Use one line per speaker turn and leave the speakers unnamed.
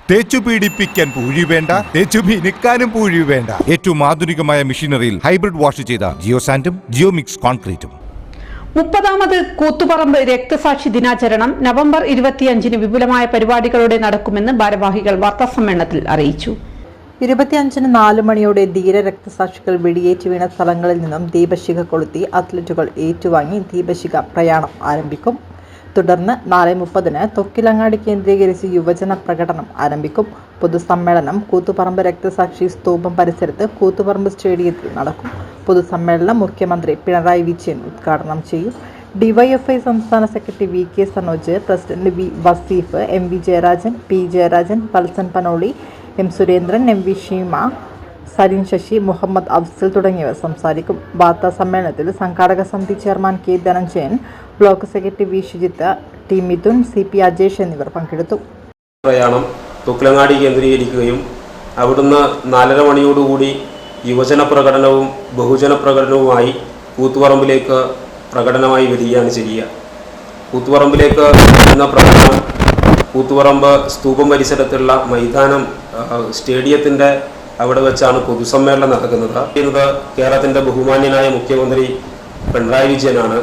തേച്ചു പീഡിപ്പിക്കാൻ പൂഴി വേണ്ട, തേച്ചു മിനുക്കാനും പൂഴി വേണ്ട. ഏറ്റവും ആധുനികമായ മെഷീനറിയിൽ ഹൈബ്രിഡ് വാഷ് ചെയ്ത ജിയോ സാൻഡും ജിയോ മിക്സ് കോൺക്രീറ്റും.
30ാമത് കൂത്തുപറമ്പ് രക്തസാക്ഷി ദിനാചരണം നവംബർ 25-ന് വിപുലമായ പരിപാടികളോടെ നടക്കുമെന്ന് ഭാരവാഹികൾ വാർത്താസമ്മേളനത്തിൽ അറിയിച്ചു.
25-ന് 4 മണിയോടെ ധീര രക്തസാക്ഷികൾ വെടിയേറ്റ് വീണ സ്ഥലങ്ങളിൽ നിന്നും ദീപശിഖ കൊളുത്തി അത്ലറ്റുകൾ ഏറ്റുവാങ്ങി ദീപശിഖ പ്രയാണം ആരംഭിക്കും. തുടർന്ന് 4:30-ന് തൊക്കിലങ്ങാടി കേന്ദ്രീകരിച്ച് യുവജന പ്രകടനം ആരംഭിക്കും. പൊതുസമ്മേളനം കൂത്തുപറമ്പ് രക്തസാക്ഷി സ്തൂപം പരിസരത്ത് കൂത്തുപറമ്പ് സ്റ്റേഡിയത്തിൽ നടക്കും. പൊതുസമ്മേളനം മുഖ്യമന്ത്രി പിണറായി വിജയൻ ഉദ്ഘാടനം ചെയ്യും. ഡിവൈഎഫ്ഐ സംസ്ഥാന secretary V K. Sanoj, president V. Vaseef, M. V. Jayarajan, P. Jayarajan, Valsan Panoli, M. Surendran, M. V. Sheema, Sarin Sasi, Muhammad Afsal തുടങ്ങിയവർ സംസാരിക്കും. വാർത്താ സമ്മേളനത്തിൽ സംഘാടക സമിതി chairman K. Dhananjayan, block secretary V. Shujith, T. Midhun, C. P. Ajesh എന്നിവർ പങ്കെടുത്തു.
പ്രയാണം തൊക്കിലങ്ങാടി കേന്ദ്രീകരിക്കുകയും അവിടുന്ന് 4:30 മണിയോടുകൂടി യുവജന പ്രകടനവും ബഹുജന പ്രകടനവുമായി കൂത്തുപറമ്പിലേക്ക് പ്രകടനമായി വരികയാണ് ചെയ്യുക. കൂത്തുപറമ്പിലേക്ക് വരുന്ന പ്രകടനം കൂത്തുപറമ്പ് സ്തൂപം പരിസരത്തുള്ള മൈതാനം സ്റ്റേഡിയത്തിൻ്റെ അവിടെ വെച്ചാണ് പൊതുസമ്മേളനം നടക്കുന്നത്. കേരളത്തിൻ്റെ ബഹുമാന്യനായ മുഖ്യമന്ത്രി പിണറായി വിജയനാണ്.